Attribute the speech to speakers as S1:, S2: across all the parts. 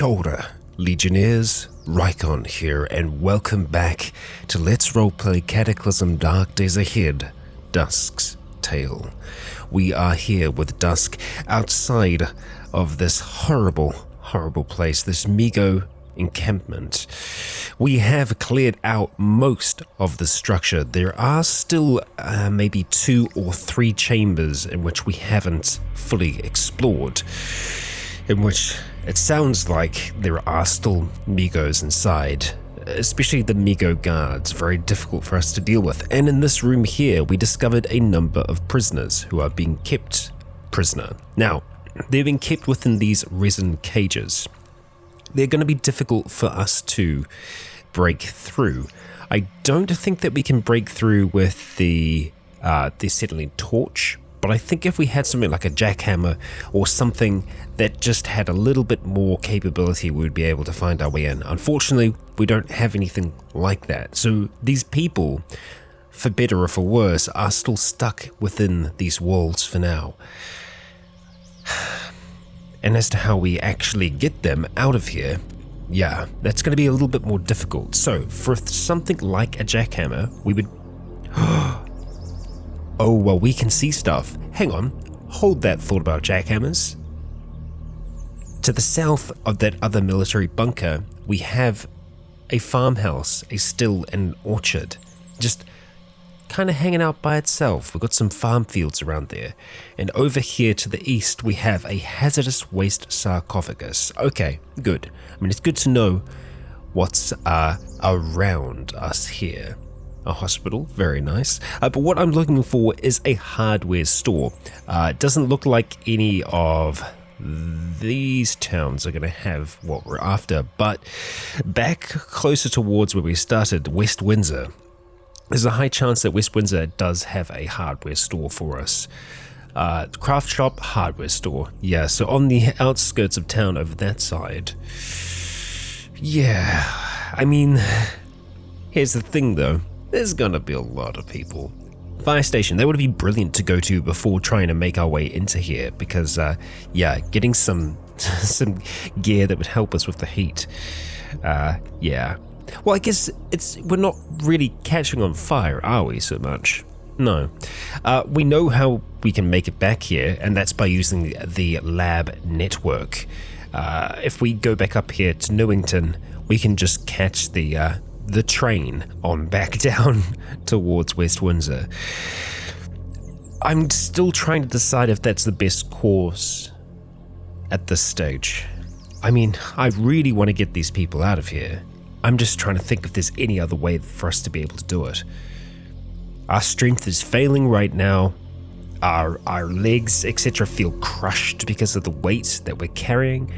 S1: Kia ora, Legionnaires, Rycon here, and welcome back to Let's Roleplay Cataclysm Dark Days Ahead, Dusk's Tale. We are here with Dusk outside of this horrible place, this Migo encampment. We have cleared out most of the structure. There are still maybe 2 or 3 chambers in which we haven't fully explored, in which it sounds like there are still Migos inside, especially the Migo guards, very difficult for us to deal with. And in this room here, we discovered a number of prisoners who are being kept prisoner. Now, they're being kept within these resin cages. They're going to be difficult for us to break through. I don't think that we can break through with the acetylene torch, but I think if we had something like a jackhammer or something that just had a little bit more capability, we would be able to find our way in. Unfortunately, we don't have anything like that. So these people, for better or for worse, are still stuck within these walls for now. And as to how we actually get them out of here, yeah, that's going to be a little bit more difficult. So for something like a jackhammer, we would... Oh, well, we can see stuff. Hang on, hold that thought about jackhammers. To the south of that other military bunker, we have a farmhouse, a still and an orchard, just kind of hanging out by itself. We've got some farm fields around there. And over here to the east, we have a hazardous waste sarcophagus. Okay, good. I mean, it's good to know what's around us here. A hospital, very nice. But what I'm looking for is a hardware store. It doesn't look like any of these towns are going to have what we're after, but back closer towards where we started, West Windsor, there's a high chance that West Windsor does have a hardware store for us. Craft shop, hardware store. Yeah, so on the outskirts of town over that side. Yeah, I mean, here's the thing though. There's gonna be a lot of people. Fire station, that would be brilliant to go to before trying to make our way into here, because yeah, getting some gear that would help us with the heat. Yeah. Well, I guess we're not really catching on fire, are we, so much? No. We know how we can make it back here, and that's by using the lab network. If we go back up here to Newington, we can just catch the train on back down towards West Windsor. I'm still trying to decide if that's the best course at this stage. I mean, I really want to get these people out of here. I'm just trying to think if there's any other way for us to be able to do it. Our strength is failing right now. Our legs, etc., feel crushed because of the weight that we're carrying.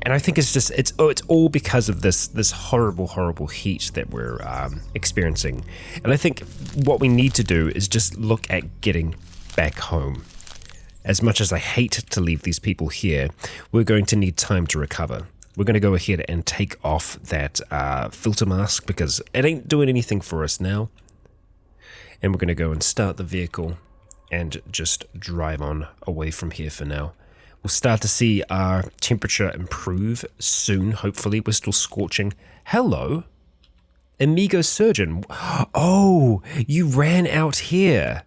S1: And I think it's all because of this horrible heat that we're experiencing. And I think what we need to do is just look at getting back home. As much as I hate to leave these people here, we're going to need time to recover. We're going to go ahead and take off that filter mask because it ain't doing anything for us now. And we're going to go and start the vehicle and just drive on away from here for now. We'll start to see our temperature improve soon, hopefully. We're still scorching. Hello, Amigo Surgeon. Oh, you ran out here.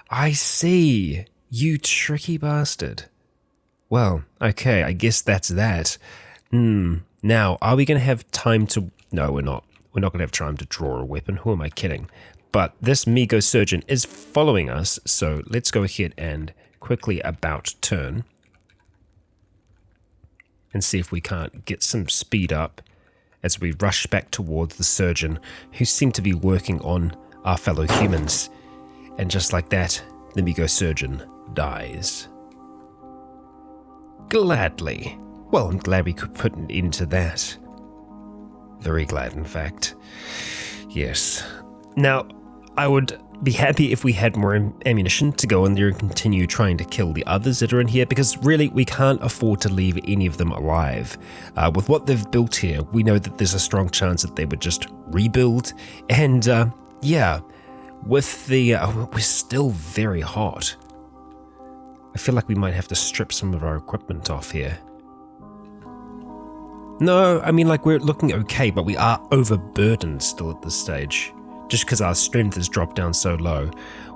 S1: I see. You tricky bastard. Well, okay, I guess that's that. Now, are we going to have time to... No, we're not. We're not going to have time to draw a weapon. Who am I kidding? But this Migo Surgeon is following us, so let's go ahead and quickly about turn. And see if we can't get some speed up as we rush back towards the surgeon who seemed to be working on our fellow humans. And just like that, the Migo Surgeon dies. Gladly. Well, I'm glad we could put an end to that. Very glad, in fact. Yes. Now, I would be happy if we had more ammunition to go in there and continue trying to kill the others that are in here, because really we can't afford to leave any of them alive. With what they've built here, we know that there's a strong chance that they would just rebuild. And yeah, with the... we're still very hot. I feel like we might have to strip some of our equipment off here. No, I mean, like, we're looking okay, but we are overburdened still at this stage. Just because our strength has dropped down so low.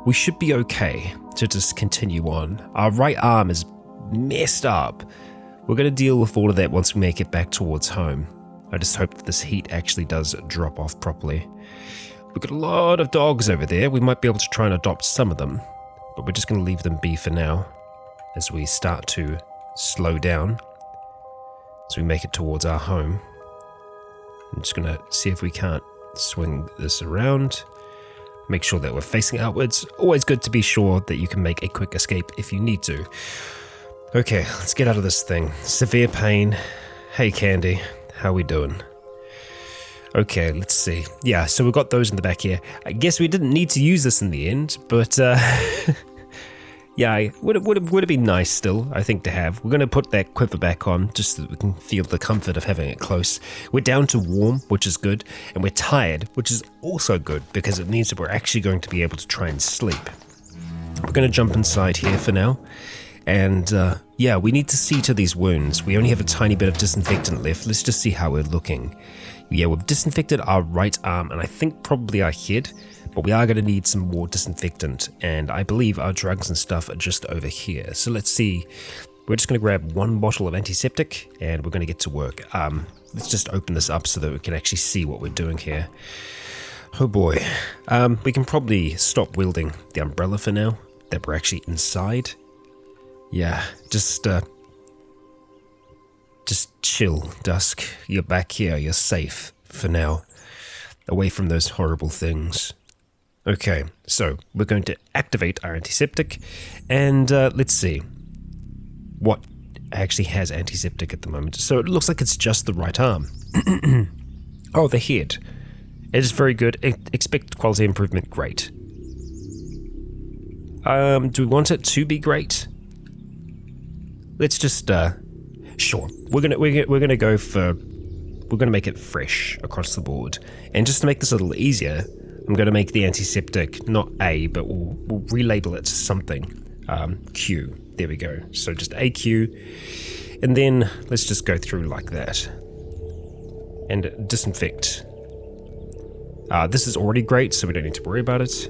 S1: We should be okay to just continue on. Our right arm is messed up. We're going to deal with all of that once we make it back towards home. I just hope that this heat actually does drop off properly. We've got a lot of dogs over there. We might be able to try and adopt some of them, but we're just going to leave them be for now as we start to slow down as we make it towards our home. I'm just going to see if we can't swing this around. Make sure that we're facing outwards. Always good to be sure that you can make a quick escape if you need to. Okay, let's get out of this thing. Severe pain. Hey Candy, how we doing? Okay, let's see. Yeah, so we've got those in the back here. I guess we didn't need to use this in the end, but yeah, would have been nice still, I think, to have. We're going to put that quiver back on just so that we can feel the comfort of having it close. We're down to warm, which is good, and we're tired, which is also good because it means that we're actually going to be able to try and sleep. We're going to jump inside here for now. And yeah, we need to see to these wounds. We only have a tiny bit of disinfectant left. Let's just see how we're looking. Yeah, we've disinfected our right arm and I think probably our head, but we are going to need some more disinfectant. And I believe our drugs and stuff are just over here. So let's see. We're just going to grab one bottle of antiseptic and we're going to get to work. Let's just open this up so that we can actually see what we're doing here. Oh boy. We can probably stop wielding the umbrella for now, that we're actually inside. Yeah, just chill, Dusk. You're back here, you're safe for now. Away from those horrible things. Okay, so we're going to activate our antiseptic, and let's see what actually has antiseptic at the moment. So it looks like it's just the right arm. Oh, the head. It is very good. Expect quality improvement, great. Do we want it to be great? Let's just sure. We're gonna go for. We're gonna make it fresh across the board, and just to make this a little easier, I'm gonna make the antiseptic not A, but we'll relabel it to something. Q. There we go. So just AQ, and then let's just go through like that, and disinfect. This is already great, so we don't need to worry about it.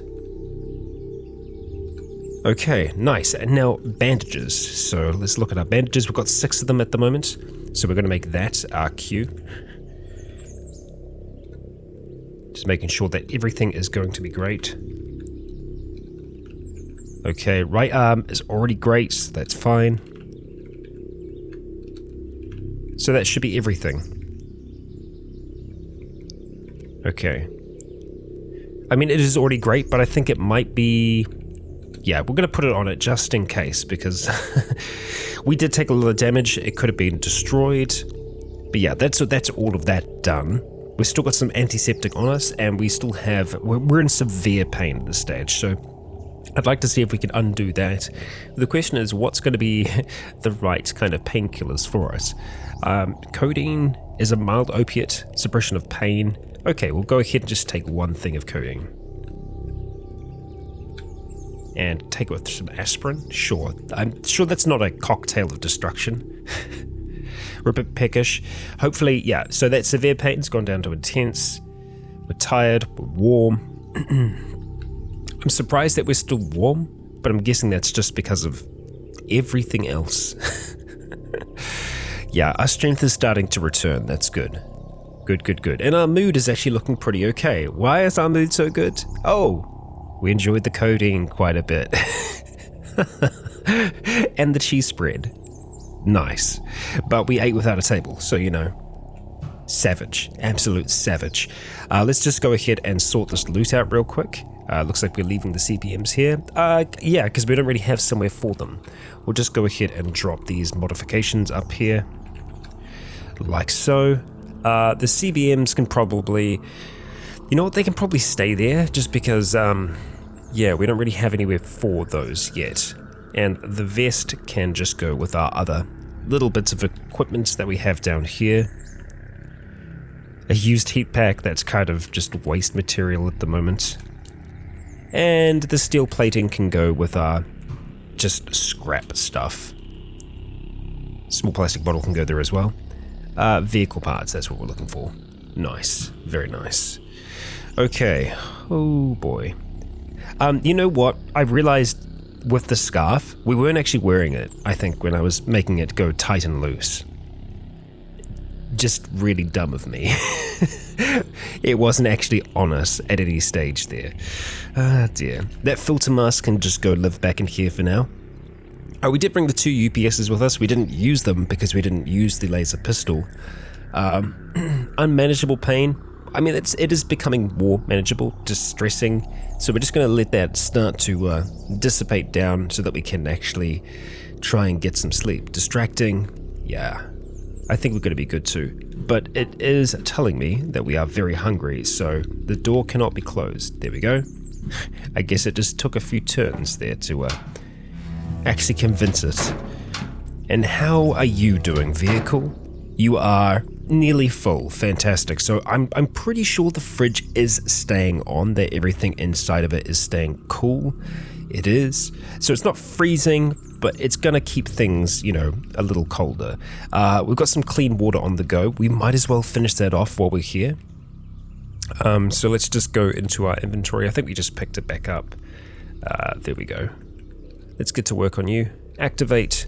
S1: Okay, nice. And now bandages. So let's look at our bandages. We've got 6 of them at the moment. So we're going to make that our Q. Just making sure that everything is going to be great. Okay, right arm is already great, so that's fine. So that should be everything. Okay. I mean, it is already great, but I think it might be... Yeah, we're going to put it on it just in case, because we did take a lot of damage. It could have been destroyed. But yeah, that's all of that done. We've still got some antiseptic on us, and we still have... We're in severe pain at this stage, so I'd like to see if we can undo that. The question is, what's going to be the right kind of painkillers for us? Codeine is a mild opiate, suppression of pain. Okay, we'll go ahead and just take one thing of codeine. And take it with some aspirin? Sure. I'm sure that's not a cocktail of destruction. We're a bit peckish. Hopefully, yeah, so that severe pain's gone down to intense. We're tired, we're warm. I'm surprised that we're still warm, but I'm guessing that's just because of everything else. Yeah, our strength is starting to return, that's good. Good. And our mood is actually looking pretty okay. Why is our mood so good? Oh, we enjoyed the codeine quite a bit. And the cheese spread. Nice. But we ate without a table, so you know. Savage. Absolute savage. Let's just go ahead and sort this loot out real quick. Looks like we're leaving the CPMs here. Yeah, because we don't really have somewhere for them. We'll just go ahead and drop these modifications up here. Like so. The CBMs can probably... You know what, they can probably stay there, just because, yeah, we don't really have anywhere for those yet. And the vest can just go with our other little bits of equipment that we have down here. A used heat pack that's kind of just waste material at the moment. And the steel plating can go with our just scrap stuff. Small plastic bottle can go there as well. Vehicle parts, that's what we're looking for. Nice, very nice. Okay, oh boy. You know what? I realized with the scarf, we weren't actually wearing it, I think, when I was making it go tight and loose. Just really dumb of me. It wasn't actually on us at any stage there. Ah dear. That filter mask can just go live back in here for now. Oh, we did bring the 2 UPSs with us. We didn't use them because we didn't use the laser pistol. Unmanageable pain. I mean, it is becoming more manageable, distressing. So we're just going to let that start to dissipate down so that we can actually try and get some sleep. Distracting, yeah. I think we're going to be good too. But it is telling me that we are very hungry, so the door cannot be closed. There we go. I guess it just took a few turns there to actually convince it. And how are you doing, vehicle? You are nearly full. Fantastic. So I'm pretty sure the fridge is staying on, that everything inside of it is staying cool. It is. So it's not freezing, but it's going to keep things, you know, a little colder. We've got some clean water on the go. We might as well finish that off while we're here. So let's just go into our inventory. I think we just picked it back up. There we go. Let's get to work on you. Activate.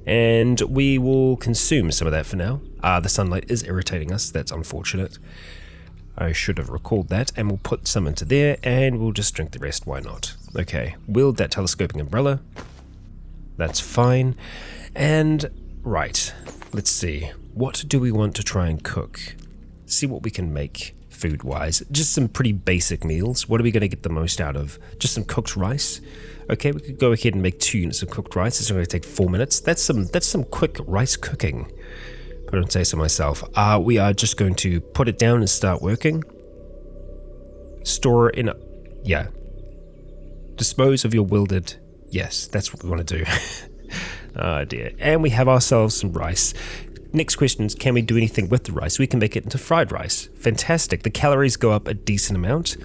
S1: And we will consume some of that for now. The sunlight is irritating us. That's unfortunate. I should have recalled that. And we'll put some into there and we'll just drink the rest. Why not? Okay. Wield that telescoping umbrella. That's fine. And right. Let's see. What do we want to try and cook? See what we can make food-wise. Just some pretty basic meals. What are we going to get the most out of? Just some cooked rice. Okay, we could go ahead and make 2 units of cooked rice. It's going to take 4 minutes. That's some quick rice cooking. But I don't say so myself. We are just going to put it down and start working. Store in a... yeah. Dispose of your wildered... yes, that's what we want to do. Oh dear. And we have ourselves some rice. Next question is, can we do anything with the rice? We can make it into fried rice. Fantastic. The calories go up a decent amount.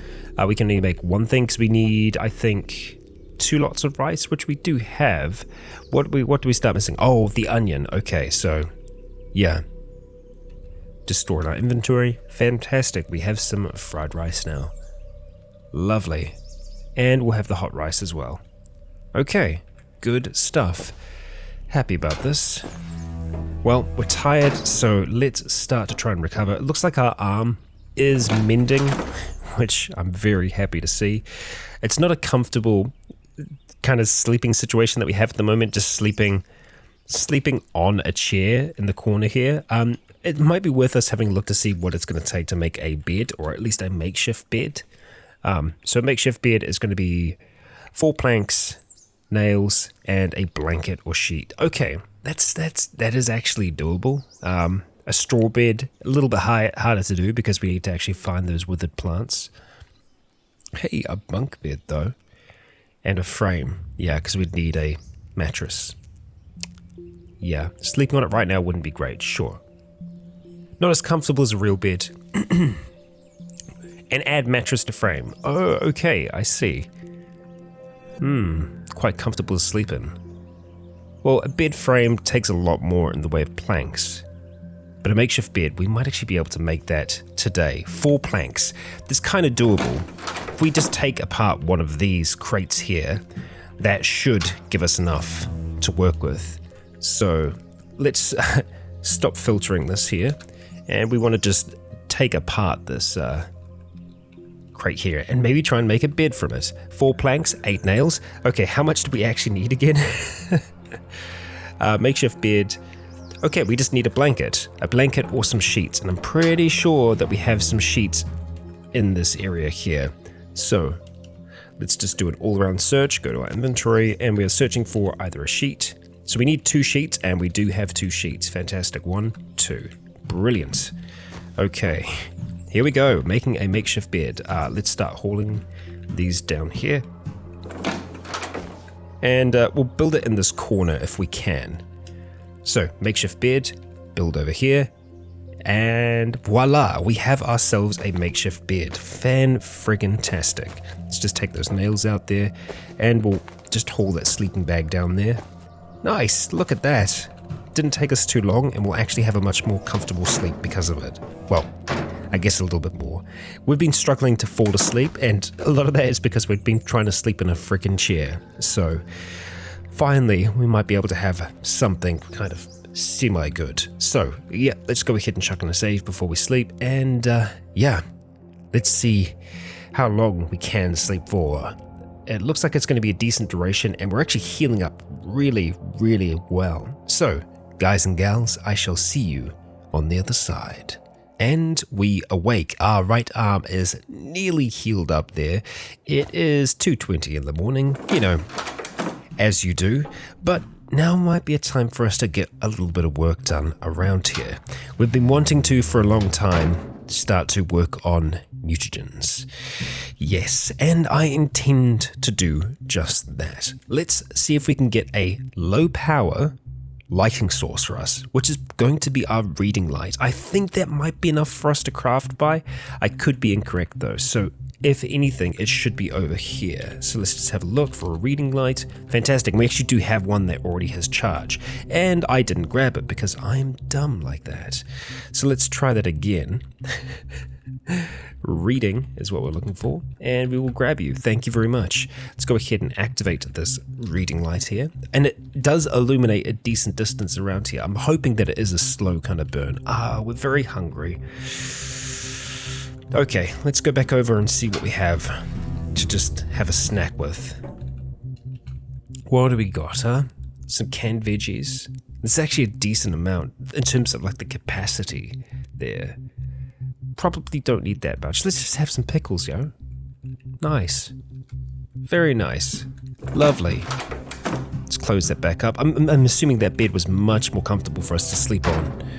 S1: We can only make one thing because we need, I think, 2 lots of rice, which we do have. What do we start missing? Oh, the onion. Okay, so yeah. Just store in our inventory. Fantastic. We have some fried rice now. Lovely. And we'll have the hot rice as well. Okay, good stuff. Happy about this. Well, we're tired, so let's start to try and recover. It looks like our arm is mending, which I'm very happy to see. It's not a comfortable kind of sleeping situation that we have at the moment, just sleeping on a chair in the corner here. It might be worth us having a look to see what it's going to take to make a bed, or at least a makeshift bed. So a makeshift bed is going to be 4 planks, nails, and a blanket or sheet. Okay, that is actually doable. A straw bed, a little bit harder to do because we need to actually find those withered plants. Hey, a bunk bed though, and a frame. Yeah, because we'd need a mattress. Yeah, sleeping on it right now wouldn't be great, sure. Not as comfortable as a real bed. And add mattress to frame. Oh, okay, I see. Quite comfortable to sleep in. Well, a bed frame takes a lot more in the way of planks. But a makeshift bed, we might actually be able to make that today. 4 planks. That's kind of doable. If we just take apart one of these crates here, that should give us enough to work with. So let's stop filtering this here. And we want to just take apart this crate here and maybe try and make a bed from it. 4 planks, 8 nails. Okay, how much do we actually need again? Makeshift bed. Okay, we just need a blanket or some sheets, and I'm pretty sure that we have some sheets in this area here. So let's just do an all-around search, go to our inventory, and we are searching for either a sheet. So we need 2 sheets, and we do have 2 sheets. Fantastic. 1, 2. Brilliant. Okay, here we go, making a makeshift bed. Let's start hauling these down here. And we'll build it in this corner if we can. So, makeshift bed, build over here, and voila, we have ourselves a makeshift bed. Fan-friggin-tastic. Let's just take those nails out there, and we'll just haul that sleeping bag down there. Nice, look at that. didn't take us too long, and we'll actually have a much more comfortable sleep because of it. Well, I guess a little bit more. We've been struggling to fall asleep, and a lot of that is because we've been trying to sleep in a freaking chair. So finally, we might be able to have something kind of semi-good. So yeah, let's go ahead and chuck in a save before we sleep, and yeah, let's see how long we can sleep for. It looks like it's going to be a decent duration, and we're actually healing up really, really well. So, guys and gals, I shall see you on the other side. And we awake. Our right arm is nearly healed up there. It is 2:20 in the morning, you know, as you do, but now might be a time for us to get a little bit of work done around here. We've been wanting to, for a long time, start to work on mutagens. Yes, and I intend to do just that. Let's see if we can get a low power lighting source for us, which is going to be our reading light. I think that might be enough for us to craft by. I could be incorrect though, so if anything, it should be over here. So let's just have a look for a reading light. Fantastic, we actually do have one that already has charge, and I didn't grab it because I'm dumb like that. So let's try that again. Reading is what we're looking for, and we will grab you. Thank you very much. Let's go ahead and activate this reading light here, and it does illuminate a decent distance around here. I'm hoping that it is a slow kind of burn. We're very hungry. Okay, let's go back over and see what we have to just have a snack with. What do we got, huh? Some canned veggies. It's actually a decent amount in terms of like the capacity there. Probably don't need that much. Let's just have some pickles, yo. Nice. Very nice. Lovely. Let's close that back up. I'm assuming that bed was much more comfortable for us to sleep on.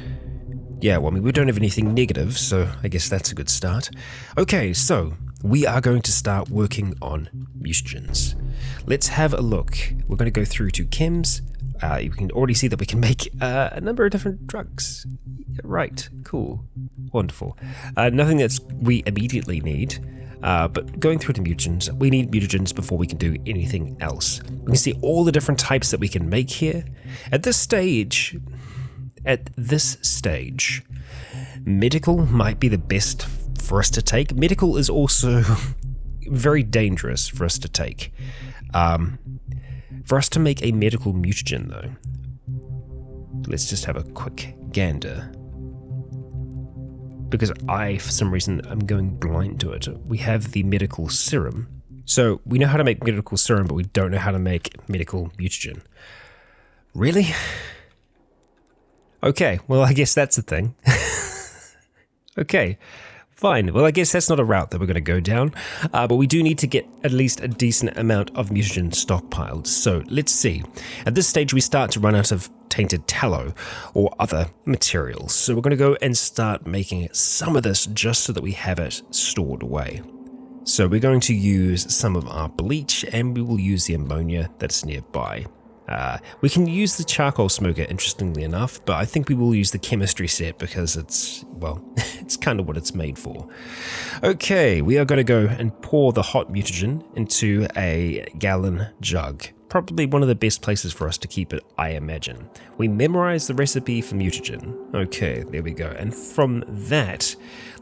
S1: Yeah, well, I mean, we don't have anything negative, so I guess that's a good start. Okay, so we are going to start working on mutagens. Let's have a look. We're going to go through to chems. You can already see that we can make a number of different drugs. Right, cool, wonderful. Nothing that we immediately need, but going through to mutagens, we need mutagens before we can do anything else. We can see all the different types that we can make here. At this stage, medical might be the best for us to take. Medical is also very dangerous for us to take. For us to make a medical mutagen, though, let's just have a quick gander. Because for some reason, I'm going blind to it. We have the medical serum. So we know how to make medical serum, but we don't know how to make medical mutagen. Really? Okay, well, I guess that's the thing. Okay, fine. Well, I guess that's not a route that we're going to go down, but we do need to get at least a decent amount of mutagen stockpiled. So let's see. At this stage, we start to run out of tainted tallow or other materials. So we're going to go and start making some of this just so that we have it stored away. So we're going to use some of our bleach, and we will use the ammonia that's nearby. We can use the charcoal smoker, interestingly enough, but I think we will use the chemistry set because it's, well, it's kind of what it's made for. Okay, we are going to go and pour the hot mutagen into a gallon jug. Probably one of the best places for us to keep it, I imagine. We memorize the recipe for mutagen. Okay, there we go. And from that,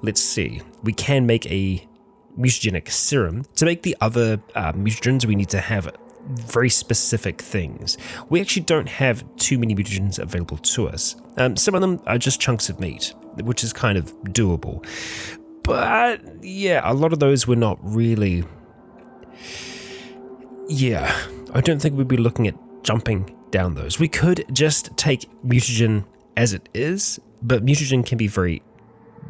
S1: let's see, we can make a mutagenic serum. To make the other mutagens, we need to have very specific things. We actually don't have too many mutagens available to us. Some of them are just chunks of meat, which is kind of doable. But yeah, a lot of those were not really... Yeah, I don't think we'd be looking at jumping down those. We could just take mutagen as it is, but mutagen can be very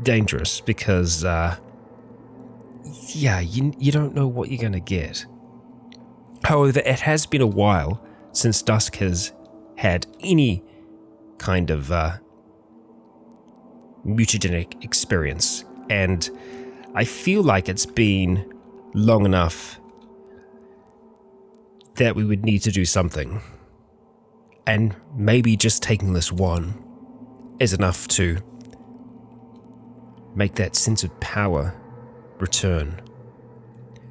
S1: dangerous because, yeah, you don't know what you're going to get. However, it has been a while since Dusk has had any kind of mutagenic experience, and I feel like it's been long enough that we would need to do something, and maybe just taking this one is enough to make that sense of power return.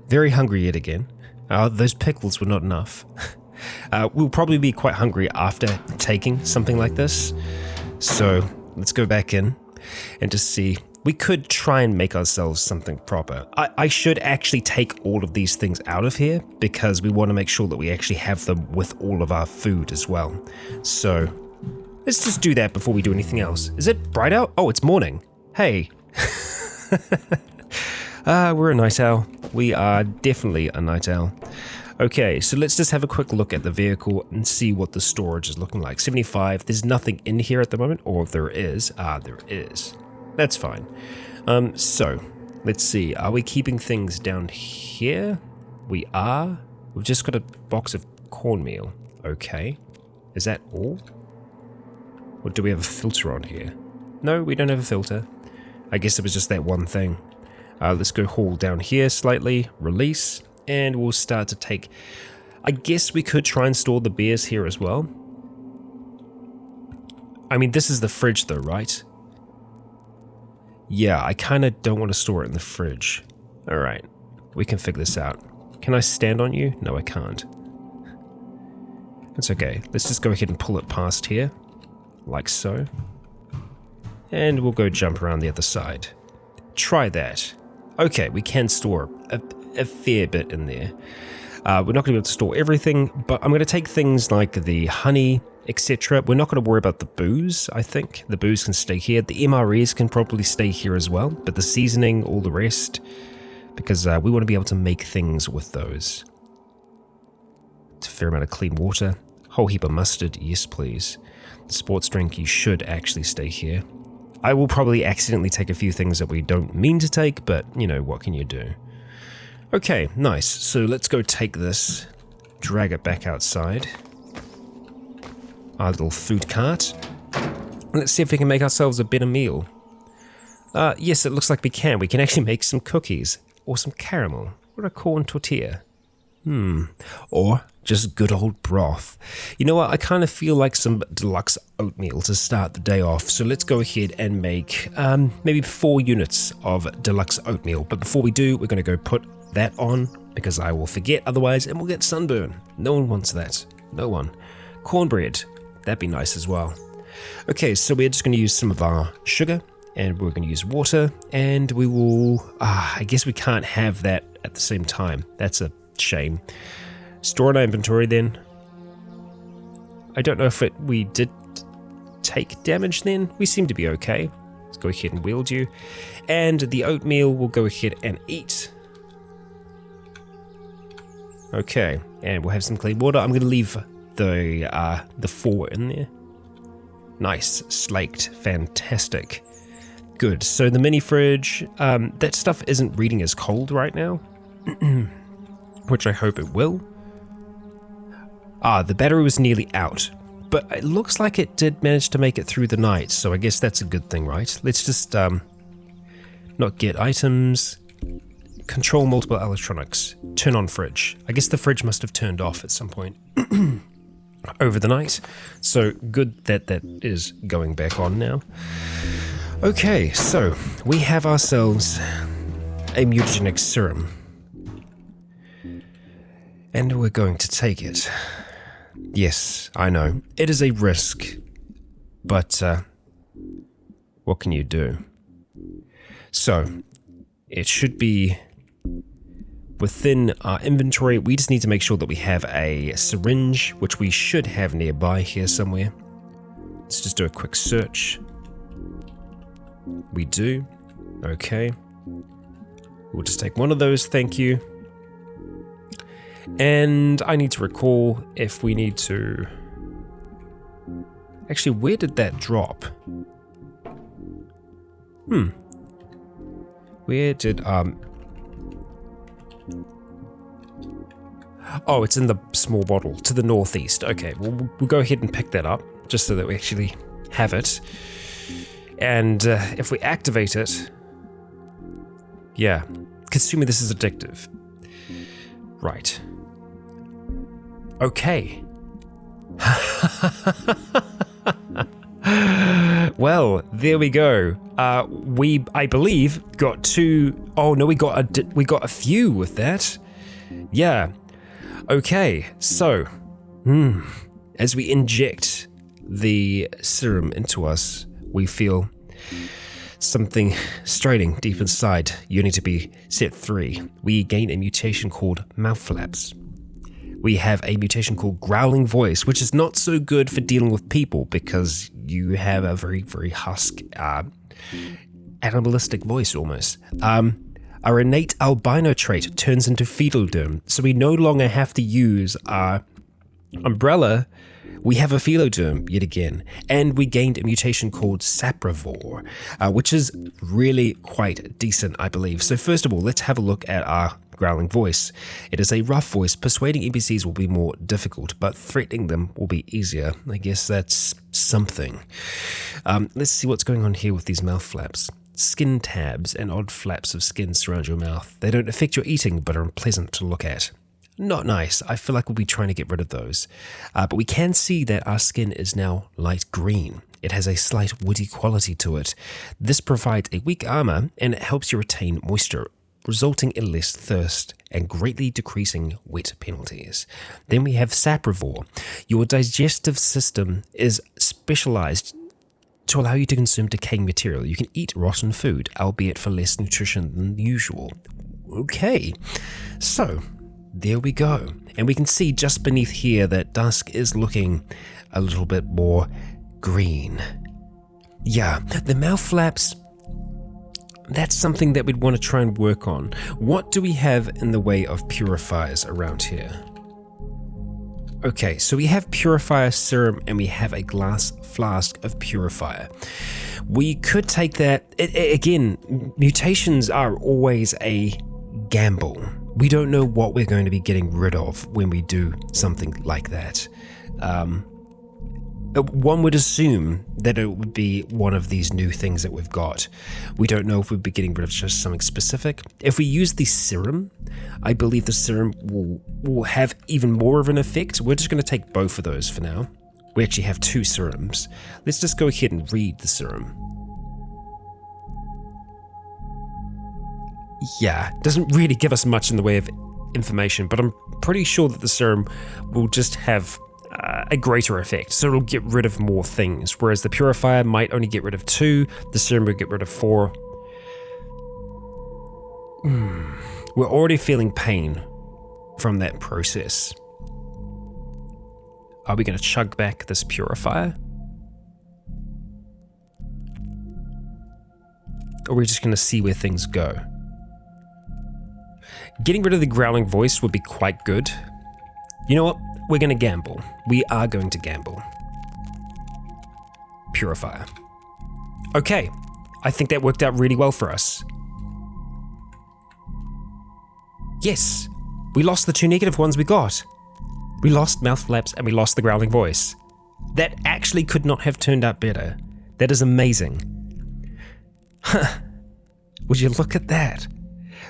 S1: Very hungry yet again. Those pickles were not enough. We'll probably be quite hungry after taking something like this. So let's go back in and just see. We could try and make ourselves something proper. I should actually take all of these things out of here because we want to make sure that we actually have them with all of our food as well. So let's just do that before we do anything else. Is it bright out? Oh, it's morning. Hey. We're a night owl. We are definitely a night owl. Okay, so let's just have a quick look at the vehicle and see what the storage is looking like. 75, there's nothing in here at the moment, or there is. There is. That's fine. So, let's see. Are we keeping things down here? We are. We've just got a box of cornmeal. Okay. Is that all? Or do we have a filter on here? No, we don't have a filter. I guess it was just that one thing. Let's go haul down here slightly. Release. And we'll start to take... I guess we could try and store the beers here as well. I mean, this is the fridge though, right? Yeah, I kind of don't want to store it in the fridge. Alright, we can figure this out. Can I stand on you? No, I can't. That's okay. Let's just go ahead and pull it past here. Like so. And we'll go jump around the other side. Try that. Okay, we can store a fair bit in there. We're not going to be able to store everything, but I'm going to take things like the honey, etc. We're not going to worry about the booze, I think. The booze can stay here. The MREs can probably stay here as well, but the seasoning, all the rest, because we want to be able to make things with those. It's a fair amount of clean water. Whole heap of mustard, yes please. The sports drink, you should actually stay here. I will probably accidentally take a few things that we don't mean to take, but, you know, what can you do? Okay, nice. So let's go take this, drag it back outside. Our little food cart. Let's see if we can make ourselves a better meal. Yes, it looks like we can. We can actually make some cookies or some caramel or a corn tortilla. Or just good old broth. You know what? I kind of feel like some deluxe oatmeal to start the day off. So let's go ahead and make maybe 4 units of deluxe oatmeal. But before we do, we're going to go put that on because I will forget otherwise and we'll get sunburn. No one wants that. No one. Cornbread. That'd be nice as well. Okay, so we're just going to use some of our sugar and we're going to use water and we will... I guess we can't have that at the same time. That's a shame. Store in our inventory then. I don't know if we did take damage then. We seem to be okay. Let's go ahead and wield you. And the oatmeal we'll go ahead and eat. Okay, and we'll have some clean water. I'm going to leave the 4 in there. Nice, slaked, fantastic. Good, so the mini fridge, that stuff isn't reading as cold right now, which I hope it will. The battery was nearly out, but it looks like it did manage to make it through the night, so I guess that's a good thing, right? Let's just not get items, control multiple electronics, turn on fridge. I guess the fridge must have turned off at some point over the night, so good that that is going back on now. Okay, so we have ourselves a Mutagenic Serum, and we're going to take it. Yes, I know, it is a risk, but what can you do? So, it should be within our inventory. We just need to make sure that we have a syringe, which we should have nearby here somewhere. Let's just do a quick search. We do. Okay. We'll just take one of those, thank you. And I need to recall if we need to... Actually, where did that drop? Where did... Oh, it's in the small bottle to the northeast. Okay, we'll go ahead and pick that up, just so that we actually have it. And if we activate it... Yeah, consuming this is addictive. Right. Okay. Well, there we go. I believe, got 2... Oh no, we got a few with that. Yeah. Okay, so As we inject the serum into us, we feel something striding deep inside, yearning to be set free. We gain a mutation called mouth flaps. We have a mutation called growling voice, which is not so good for dealing with people because you have a very, very husk, animalistic voice almost. Our innate albino trait turns into fetal derm, so we no longer have to use our umbrella. We have a philoderm yet again, and we gained a mutation called Saprivore, which is really quite decent, I believe. So first of all, let's have a look at our growling voice. It is a rough voice. Persuading NPCs will be more difficult, but threatening them will be easier. I guess that's something. Let's see what's going on here with these mouth flaps. Skin tabs and odd flaps of skin surround your mouth. They don't affect your eating, but are unpleasant to look at. Not nice. I feel like we'll be trying to get rid of those. But we can see that our skin is now light green. It has a slight woody quality to it. This provides a weak armor and it helps you retain moisture, resulting in less thirst and greatly decreasing wet penalties. Then we have Saprivore. Your digestive system is specialized to allow you to consume decaying material. You can eat rotten food, albeit for less nutrition than usual. Okay, so there we go. And we can see just beneath here that Dusk is looking a little bit more green. Yeah, the mouth flaps, that's something that we'd want to try and work on. What do we have in the way of purifiers around here? Okay, so we have purifier serum and we have a glass flask of purifier. We could take that, again, mutations are always a gamble. We don't know what we're going to be getting rid of when we do something like that. One would assume that it would be one of these new things that we've got. We don't know if we'd be getting rid of just something specific. If we use the serum, I believe the serum will have even more of an effect. We're just going to take both of those for now. We actually have two serums. Let's just go ahead and read the serum. Yeah, doesn't really give us much in the way of information, but I'm pretty sure that the serum will just have a greater effect, so it'll get rid of more things, whereas the purifier might only get rid of 2, the serum will get rid of 4. We're already feeling pain from that process. Are we going to chug back this purifier? Or are we just going to see where things go? Getting rid of the growling voice would be quite good. You know what? We're going to gamble. We are going to gamble. Purifier. Okay, I think that worked out really well for us. Yes, we lost the 2 negative ones we got. We lost mouth flaps and we lost the growling voice. That actually could not have turned out better. That is amazing. Huh. Would you look at that?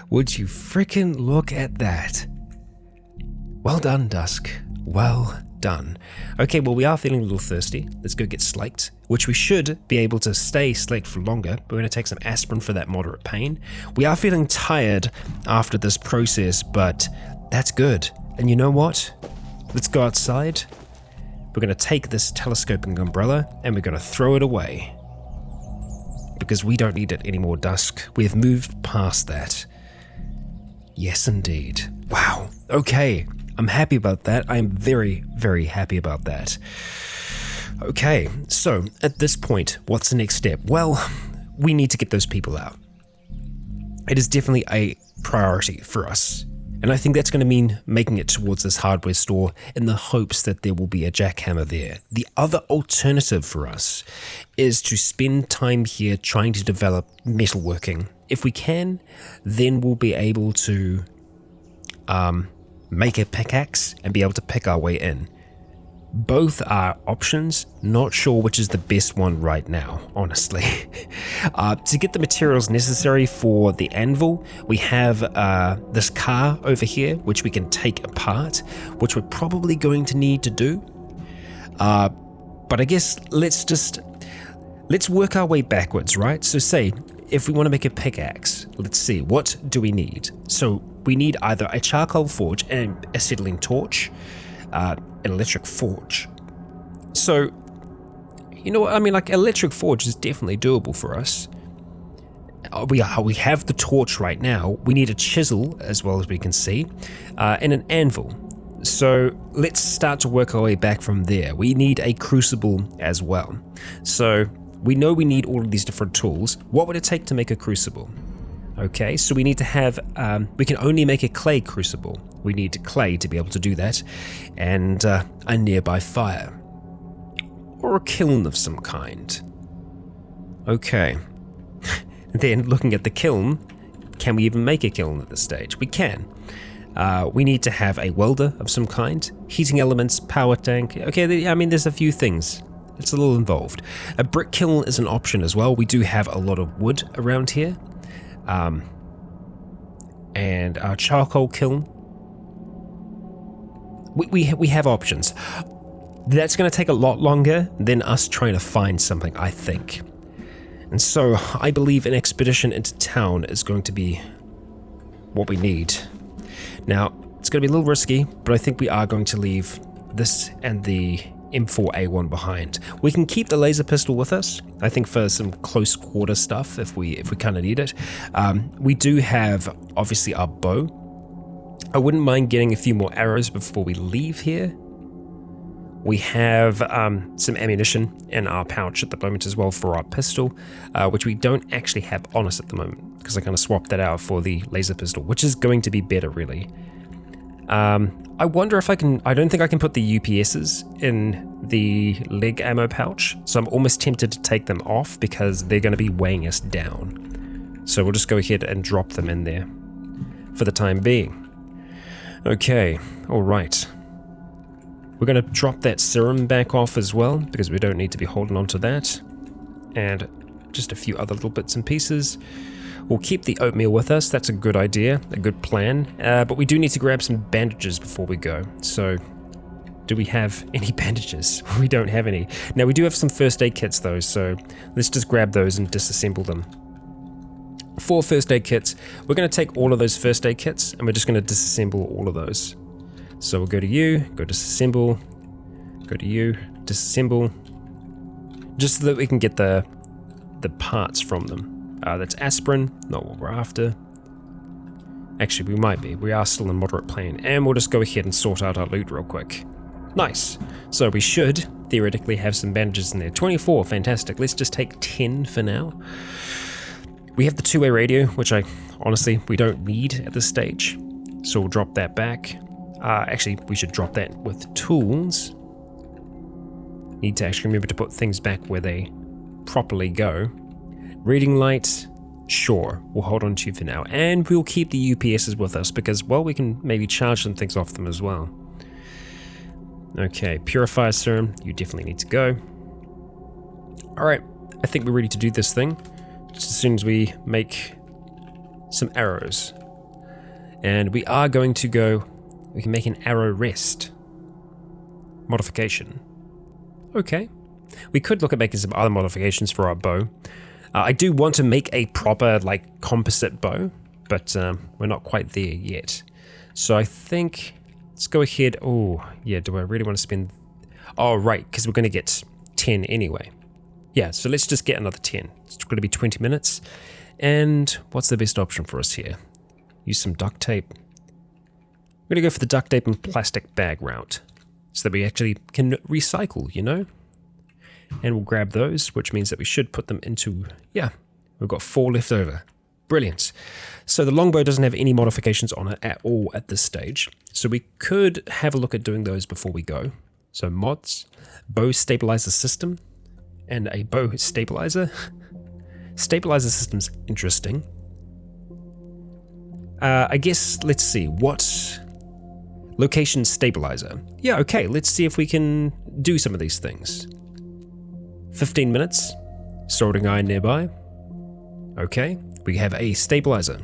S1: Would you frickin' look at that? Well done, Dusk. Well done. Okay, well, we are feeling a little thirsty. Let's go get slaked, which we should be able to stay slaked for longer. We're going to take some aspirin for that moderate pain. We are feeling tired after this process, but that's good. And you know what? Let's go outside. We're going to take this telescoping umbrella and we're going to throw it away. Because we don't need it anymore, Dusk. We have moved past that. Yes, indeed. Wow. Okay. I'm happy about that. I am very, very happy about that. Okay, so at this point, what's the next step? Well, we need to get those people out. It is definitely a priority for us. And I think that's going to mean making it towards this hardware store in the hopes that there will be a jackhammer there. The other alternative for us is to spend time here trying to develop metalworking. If we can, then we'll be able to make a pickaxe and be able to pick our way in. Both are options, not sure which is the best one right now, honestly. To get the materials necessary for the anvil, we have this car over here, which we can take apart, which we're probably going to need to do. But I guess let's work our way backwards, right? So say, if we want to make a pickaxe, let's see, what do we need? So we need either a charcoal forge and acetylene torch. an electric forge. So, you know what, I mean, like, electric forge is definitely doable for us. We have the torch right now. We need a chisel, as well as we can see, and an anvil. So let's start to work our way back from there. We need a crucible as well. So we know we need all of these different tools. What would it take to make a crucible? Okay, so we need to have, we can only make a clay crucible. We need clay to be able to do that, and a nearby fire. Or a kiln of some kind. Okay. Then looking at the kiln, can we even make a kiln at this stage? We can. We need to have a welder of some kind, heating elements, power tank. Okay, I mean, there's a few things. It's a little involved. A brick kiln is an option as well. We do have a lot of wood around here. And our charcoal kiln. We have options. That's going to take a lot longer than us trying to find something, I think. And so I believe an expedition into town is going to be what we need. Now, it's going to be a little risky, but I think we are going to leave this and the M4A1 behind. We can keep the laser pistol with us, I think, for some close quarter stuff if we kind of need it. We do have, obviously, our bow. I wouldn't mind getting a few more arrows before we leave here. We have some ammunition in our pouch at the moment as well for our pistol, which we don't actually have on us at the moment, because I kind of swapped that out for the laser pistol, which is going to be better, really. I wonder if I can... I don't think I can put the UPSs in the leg ammo pouch, so I'm almost tempted to take them off because they're going to be weighing us down. So we'll just go ahead and drop them in there for the time being. Okay, alright. We're going to drop that serum back off as well, because we don't need to be holding on to that. And just a few other little bits and pieces. We'll keep the oatmeal with us. That's a good idea, a good plan. But we do need to grab some bandages before we go. So, do we have any bandages? We don't have any. Now, we do have some first aid kits though, so let's just grab those and disassemble them. 4 first aid kits. We're going to take all of those first aid kits, and we're just going to disassemble all of those. So we'll go to you, go disassemble, go to you, disassemble, just so that we can get the parts from them. That's aspirin, not what we're after. Actually, we might be. We are still in moderate pain, and we'll just go ahead and sort out our loot real quick. Nice. So we should theoretically have some bandages in there. 24, fantastic. Let's just take 10 for now. We have the two-way radio, which honestly, we don't need at this stage. So we'll drop that back. Actually, we should drop that with tools. Need to actually remember to put things back where they properly go. Reading light, sure, we'll hold on to you for now. And we'll keep the UPSs with us because, well, we can maybe charge some things off them as well. Okay, purifier serum, you definitely need to go. Alright, I think we're ready to do this thing. Just as soon as we make some arrows. And we are going to go, we can make an arrow rest. Modification. Okay. We could look at making some other modifications for our bow. I do want to make a proper, like, composite bow, but we're not quite there yet. So I think, let's go ahead. Oh, yeah, do I really want to spend... Oh, right, because we're going to get 10 anyway. Yeah, so let's just get another 10. It's going to be 20 minutes. And what's the best option for us here? Use some duct tape. We're going to go for the duct tape and plastic bag route, so that we actually can recycle, you know? And we'll grab those, which means that we should put them into, yeah, we've got 4 left over. Brilliant. So the longbow doesn't have any modifications on it at all at this stage. So we could have a look at doing those before we go. So mods, bow stabilizer system, and a bow stabilizer. Stabilizer system's interesting. I guess, let's see, what... Location stabilizer. Yeah, okay, let's see if we can do some of these things. 15 minutes. Soldering iron nearby. Okay, we have a stabilizer.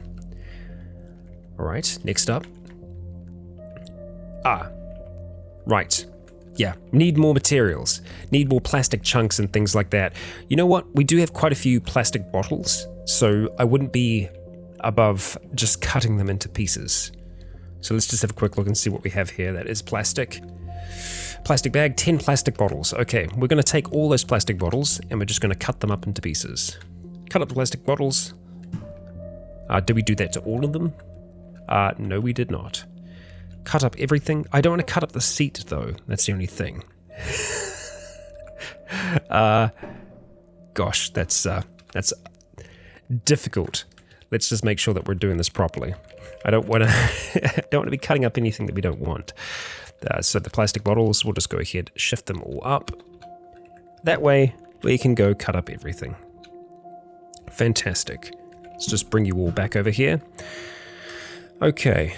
S1: Alright, next up. Right. Yeah, need more materials. Need more plastic chunks and things like that. You know what? We do have quite a few plastic bottles, so I wouldn't be above just cutting them into pieces. So let's just have a quick look and see what we have here that is plastic. Plastic bag, 10 plastic bottles. Okay, we're going to take all those plastic bottles and we're just going to cut them up into pieces. Cut up the plastic bottles. Did we do that to all of them? No, we did not. Cut up everything. I don't want to cut up the seat though. That's the only thing. Gosh, that's difficult. Let's just make sure that we're doing this properly. I don't want to be cutting up anything that we don't want. So the plastic bottles, we'll just go ahead, shift them all up. That way, we can go cut up everything. Fantastic. Let's just bring you all back over here. Okay.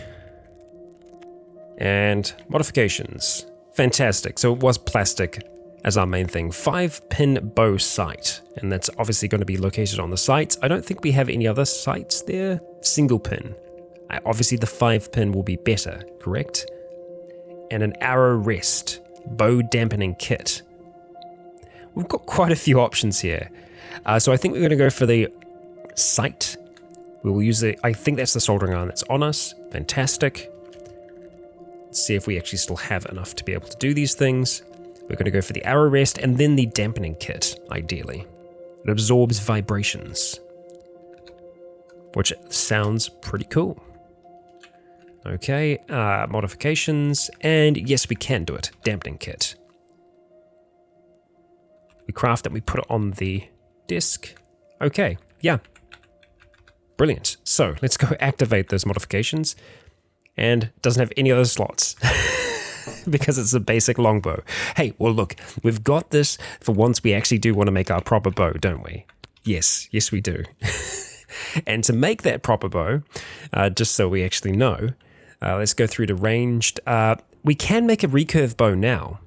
S1: And modifications. Fantastic. So it was plastic as our main thing. 5-pin bow sight. And that's obviously going to be located on the sights. I don't think we have any other sights there. Single pin. Obviously the 5-pin will be better, correct? And an arrow rest. Bow dampening kit. We've got quite a few options here. So I think we're going to go for the sight. We will use it. I think that's the soldering iron that's on us. Fantastic. Let's see if we actually still have enough to be able to do these things. We're going to go for the arrow rest and then the dampening kit, ideally. It absorbs vibrations, which sounds pretty cool. Okay, modifications, and yes, we can do it. Dampening kit. We craft it, we put it on the disk. Okay, yeah. Brilliant. So let's go activate those modifications. And it doesn't have any other slots because it's a basic longbow. Hey, well look, we've got this for once we actually do want to make our proper bow, don't we? Yes, we do. And to make that proper bow, just so we actually know, let's go through to ranged. We can make a recurve bow now.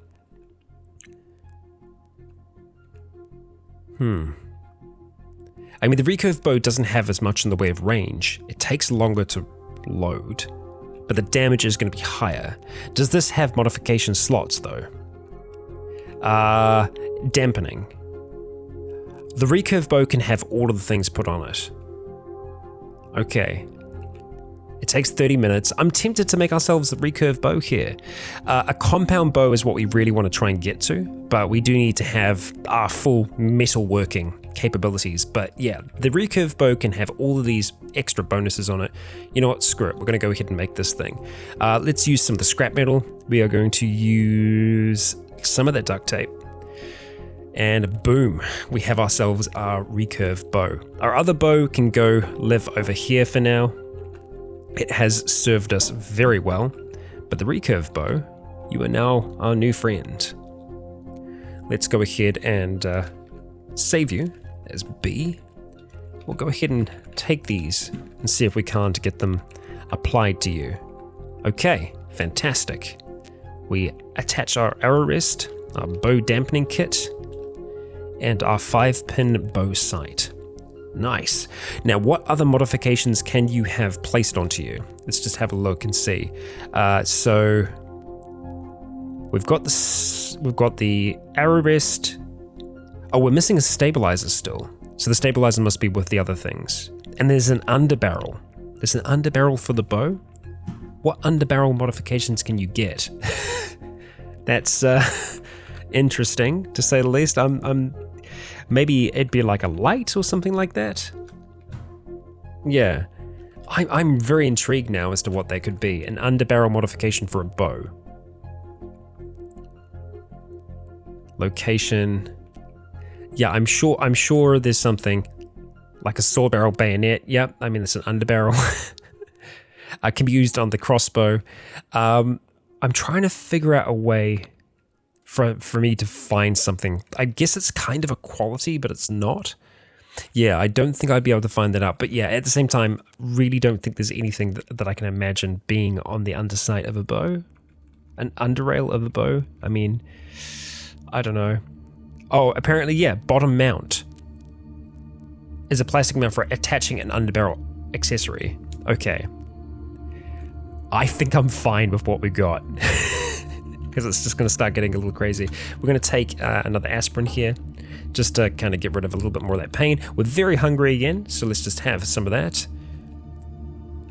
S1: I mean, the recurve bow doesn't have as much in the way of range. It takes longer to load, but the damage is going to be higher. Does this have modification slots though? Dampening. The recurve bow can have all of the things put on it. Okay. It takes 30 minutes. I'm tempted to make ourselves a recurve bow here. A compound bow is what we really want to try and get to, but we do need to have our full metal working capabilities. But yeah, the recurve bow can have all of these extra bonuses on it. You know what? Screw it. We're going to go ahead and make this thing. Let's use some of the scrap metal. We are going to use some of that duct tape. And boom, we have ourselves our recurve bow. Our other bow can go live over here for now. It has served us very well, but the recurve bow, you are now our new friend. Let's go ahead and save you as B. We'll go ahead and take these and see if we can't get them applied to you. Okay, fantastic. We attach our arrow rest, our bow dampening kit, and our 5-pin bow sight. Nice. Now, what other modifications can you have placed onto you? Let's just have a look and see. So we've got the arrow rest. Oh, we're missing a stabilizer still. So the stabilizer must be with the other things. And there's an underbarrel. There's an underbarrel for the bow. What underbarrel modifications can you get? That's interesting, to say the least. Maybe it'd be like a light or something like that. Yeah, I'm very intrigued now as to what they could be. An underbarrel modification for a bow. Location. Yeah, I'm sure there's something like a saw barrel bayonet. Yep, I mean it's an underbarrel. It can be used on the crossbow. I'm trying to figure out a way for me to find something. I guess it's kind of a quality, but it's not. Yeah, I don't think I'd be able to find that out. But yeah, at the same time, really don't think there's anything that I can imagine being on the undersight of a bow. An underrail of a bow? I mean, I don't know. Oh, apparently, yeah, bottom mount is a plastic mount for attaching an underbarrel accessory. Okay. I think I'm fine with what we got. Because it's just going to start getting a little crazy. We're going to take another aspirin here, just to kind of get rid of a little bit more of that pain. We're very hungry again, so let's just have some of that.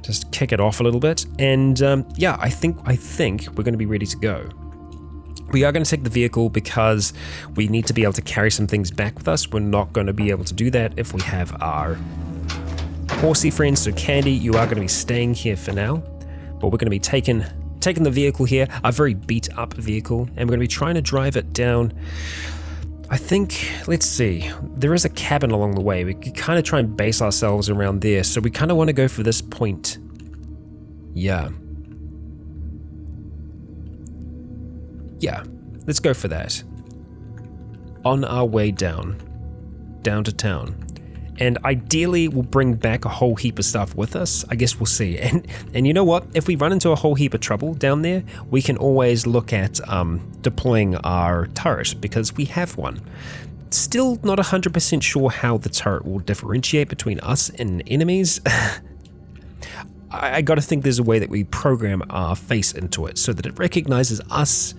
S1: Just kick it off a little bit, and yeah, I think we're going to be ready to go. We are going to take the vehicle because we need to be able to carry some things back with us. We're not going to be able to do that if we have our horsey friends. So Candy, you are going to be staying here for now, but we're going to be taking the vehicle here, a very beat up vehicle, and we're going to be trying to drive it down. I think, let's see, there is a cabin along the way. We could kind of try and base ourselves around there, so we kind of want to go for this point. Yeah, let's go for that. On our way down to town. And ideally, we'll bring back a whole heap of stuff with us. I guess we'll see. And you know what? If we run into a whole heap of trouble down there, we can always look at deploying our turret, because we have one. Still not 100% sure how the turret will differentiate between us and enemies. I gotta think there's a way that we program our face into it so that it recognizes us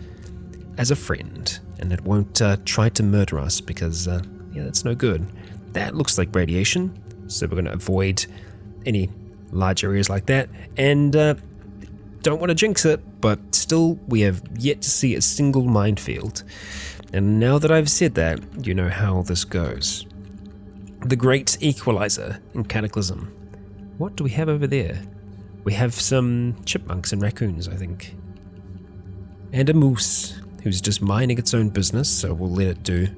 S1: as a friend, and it won't try to murder us, because that's no good. That looks like radiation, so we're going to avoid any large areas like that, and don't want to jinx it, but still we have yet to see a single minefield. And now that I've said that, you know how this goes. The Great Equalizer in Cataclysm. What do we have over there? We have some chipmunks and raccoons, I think. And a moose, who's just minding its own business, so we'll let it do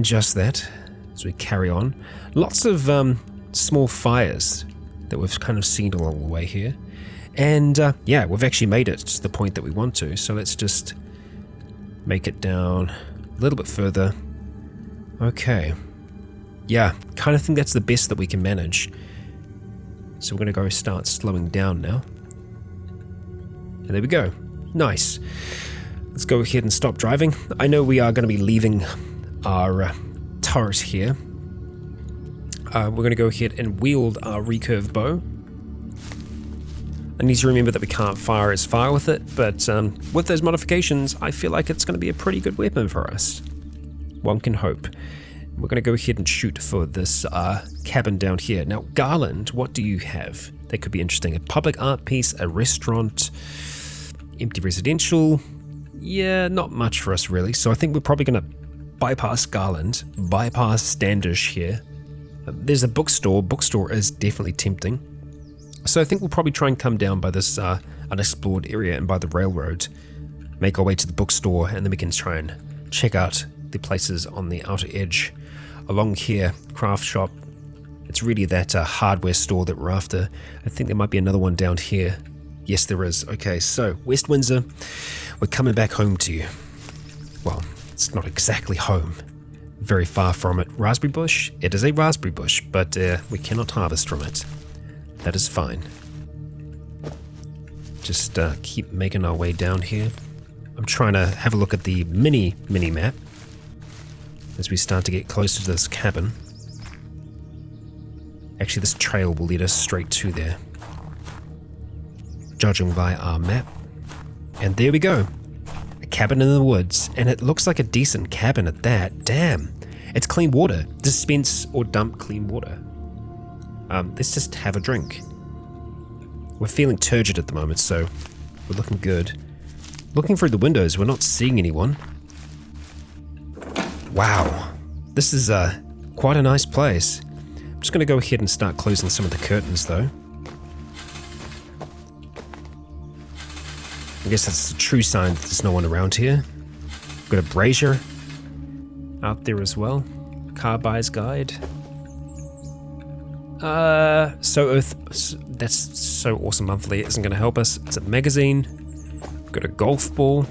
S1: just that. As we carry on, lots of small fires that we've kind of seen along the way here, and we've actually made it to the point that we want to. So let's just make it down a little bit further. Okay, kind of think that's the best that we can manage. So we're going to go start slowing down now, and there we go. Nice. Let's go ahead and stop driving. I know we are going to be leaving our turret here. We're going to go ahead and wield our Recurve Bow. I need to remember that we can't fire as far with it, but with those modifications, I feel like it's going to be a pretty good weapon for us. One can hope. We're going to go ahead and shoot for this cabin down here. Now, Garland, what do you have? That could be interesting. A public art piece, a restaurant, empty residential. Yeah, not much for us really. So I think we're probably going to bypass Garland, bypass Standish here. There's a bookstore. Bookstore is definitely tempting. So I think we'll probably try and come down by this unexplored area and by the railroad, make our way to the bookstore, and then we can try and check out the places on the outer edge. Along here, craft shop. It's really that hardware store that we're after. I think there might be another one down here. Yes, there is. Okay, so West Windsor, we're coming back home to you. Well, it's not exactly home. Very far from it. Raspberry bush? It is a raspberry bush, but we cannot harvest from it. That is fine. Just keep making our way down here. I'm trying to have a look at the mini map as we start to get closer to this cabin. Actually, this trail will lead us straight to there, judging by our map. And there we go. Cabin in the woods, and it looks like a decent cabin at that. Damn, it's clean water. Dispense or dump clean water. Let's just have a drink. We're feeling turgid at the moment, so we're looking good. Looking through the windows, we're not seeing anyone. Wow, this is quite a nice place. I'm just going to go ahead and start closing some of the curtains though. I guess that's a true sign that there's no one around here. Got a brazier out there as well. Car buyer's guide. That's so awesome monthly. It isn't going to help us. It's a magazine. Got a golf ball.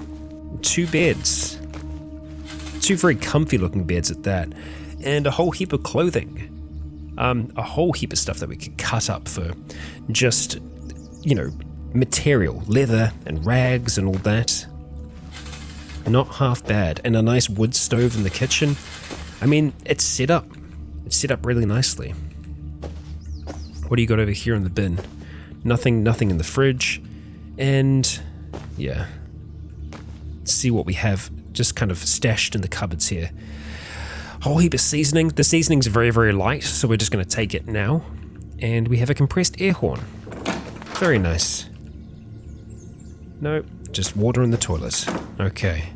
S1: 2 beds. 2 very comfy looking beds at that. And a whole heap of clothing. A whole heap of stuff that we could cut up for just, material, leather and rags and all that. Not half bad. And a nice wood stove in the kitchen. I mean, it's set up. It's set up really nicely. What do you got over here in the bin? Nothing in the fridge. And yeah. Let's see what we have just kind of stashed in the cupboards here. A whole heap of seasoning. The seasoning's very, very light, so we're just going to take it now. And we have a compressed air horn. Very nice. No, just water in the toilet. Okay.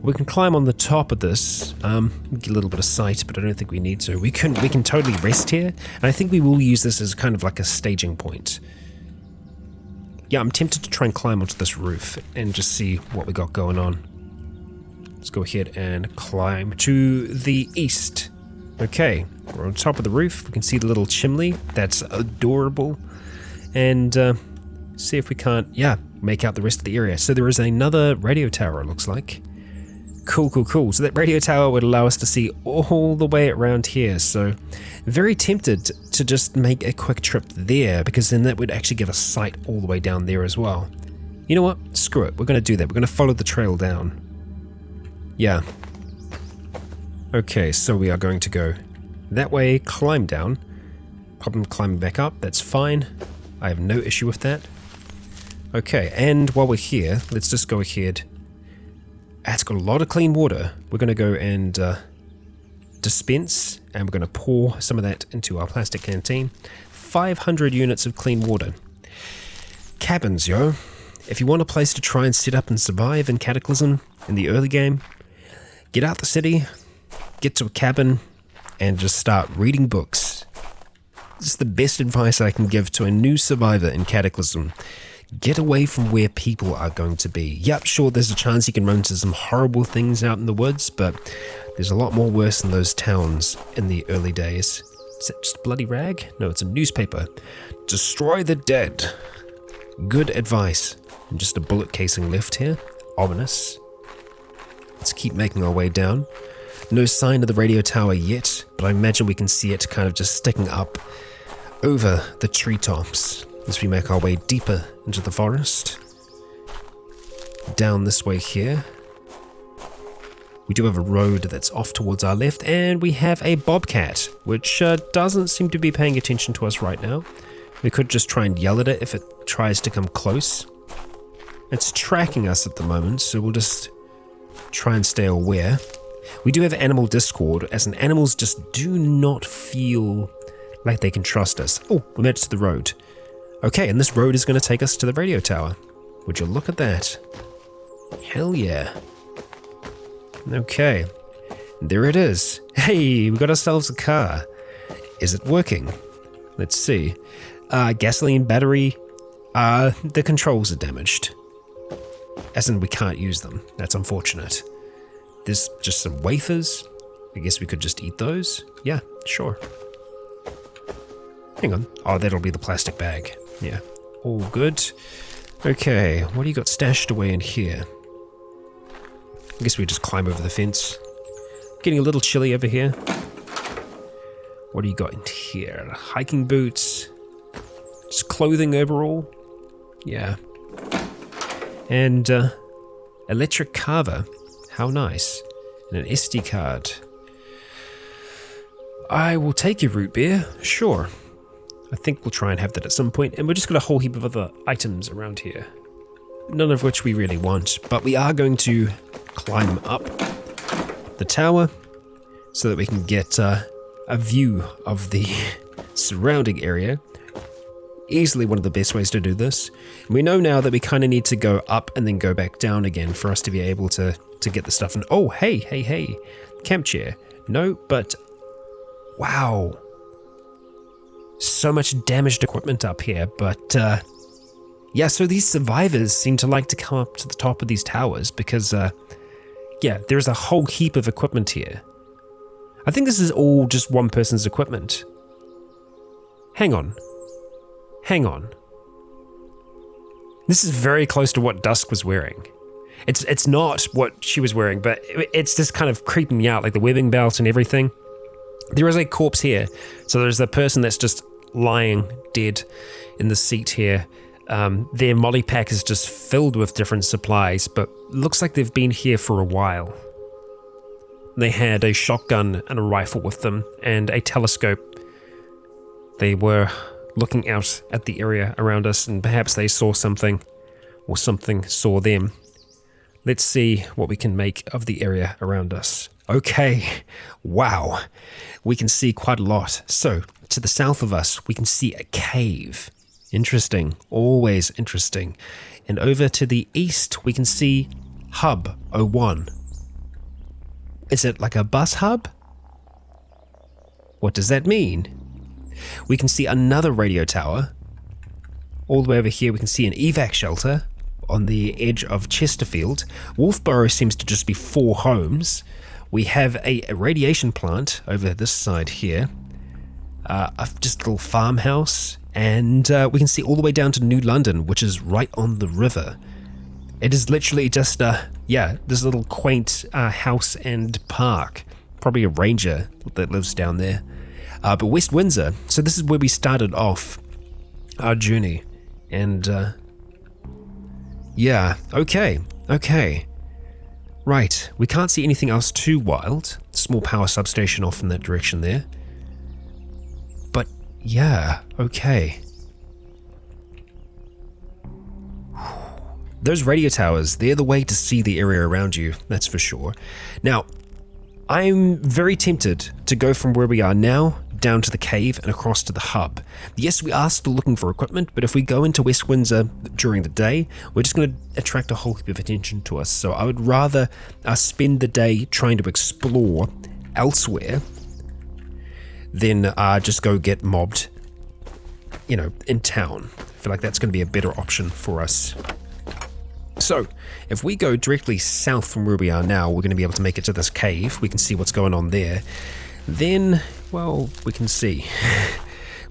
S1: We can climb on the top of this, get a little bit of sight, but I don't think we need to. We can totally rest here, and I think we will use this as kind of like a staging point. Yeah, I'm tempted to try and climb onto this roof and just see what we got going on. Let's go ahead and climb to the east. Okay, we're on top of the roof. We can see the little chimney. That's adorable. And see if we can't, make out the rest of the area. So there is another radio tower, it looks like. Cool. So that radio tower would allow us to see all the way around here. So very tempted to just make a quick trip there, because then that would actually give us sight all the way down there as well. You know what? Screw it. We're going to do that. We're going to follow the trail down. Yeah. Okay, so we are going to go that way, climb down. Problem climbing back up. That's fine. I have no issue with that. Okay, and while we're here, let's just go ahead. It's got a lot of clean water. We're going to go and dispense, and we're going to pour some of that into our plastic canteen. 500 units of clean water. Cabins, yo. If you want a place to try and set up and survive in Cataclysm in the early game, get out the city, get to a cabin, and just start reading books. This is the best advice I can give to a new survivor in Cataclysm. Get away from where people are going to be. Yep, sure, there's a chance you can run into some horrible things out in the woods, but there's a lot more worse than those towns in the early days. Is that just a bloody rag? No, it's a newspaper. Destroy the dead. Good advice. And just a bullet casing left here. Ominous. Let's keep making our way down. No sign of the radio tower yet, but I imagine we can see it kind of just sticking up over the treetops as we make our way deeper into the forest. Down this way here. We do have a road that's off towards our left, and we have a bobcat, which doesn't seem to be paying attention to us right now. We could just try and yell at it if it tries to come close. It's tracking us at the moment, so we'll just try and stay aware. We do have animal discord, as in animals just do not feel like they can trust us. Oh, we made it to the road. Okay, and this road is going to take us to the radio tower. Would you look at that? Hell yeah. Okay, there it is. Hey, we got ourselves a car. Is it working? Let's see. Gasoline battery. The controls are damaged. As in, we can't use them. That's unfortunate. There's just some wafers. I guess we could just eat those. Yeah, sure. Hang on. Oh, that'll be the plastic bag. Yeah, all good. Okay, what do you got stashed away in here? I guess we just climb over the fence. Getting a little chilly over here. What do you got in here? Hiking boots. Just clothing overall. Yeah. And electric carver. How nice. And an SD card. I will take your root beer. Sure. I think we'll try and have that at some point. And we're just got a whole heap of other items around here. None of which we really want. But we are going to climb up the tower so that we can get a view of the surrounding area. Easily one of the best ways to do this. And we know now that we kind of need to go up and then go back down again for us to be able to get the stuff. And oh, hey, camp chair. No, but wow. So much damaged equipment up here, but yeah, so these survivors seem to like to come up to the top of these towers because yeah, there's a whole heap of equipment here. I think this is all just one person's equipment. Hang on. This is very close to what Dusk was wearing. It's not what she was wearing, but it's just kind of creeping me out, like the webbing belt and everything. There is a corpse here. So there's a person that's just lying dead in the seat here. Their molly pack is just filled with different supplies, but looks like they've been here for a while. They had a shotgun and a rifle with them and a telescope. They were looking out at the area around us, and perhaps they saw something, or something saw them. Let's see what we can make of the area around us. Okay, wow, we can see quite a lot. So, to the south of us, we can see a cave. Interesting, always interesting. And over to the east, we can see Hub 01. Is it like a bus hub? What does that mean? We can see another radio tower. All the way over here we can see an evac shelter on the edge of Chesterfield. Wolfborough seems to just be 4 homes. We have a radiation plant over this side here. Just a little farmhouse. And we can see all the way down to New London, which is right on the river. It is literally just, this little quaint house and park. Probably a ranger that lives down there. But West Windsor, so this is where we started off our journey. And, okay. Right, we can't see anything else too wild. Small power substation off in that direction there. But, yeah, okay. Those radio towers, they're the way to see the area around you, that's for sure. Now, I'm very tempted to go from where we are now down to the cave and across to the hub. Yes, we are still looking for equipment, but if we go into West Windsor during the day, we're just going to attract a whole heap of attention to us. So I would rather spend the day trying to explore elsewhere than just go get mobbed, in town. I feel like that's going to be a better option for us. So, if we go directly south from where we are now, we're going to be able to make it to this cave. We can see what's going on there. Then, well, we can see.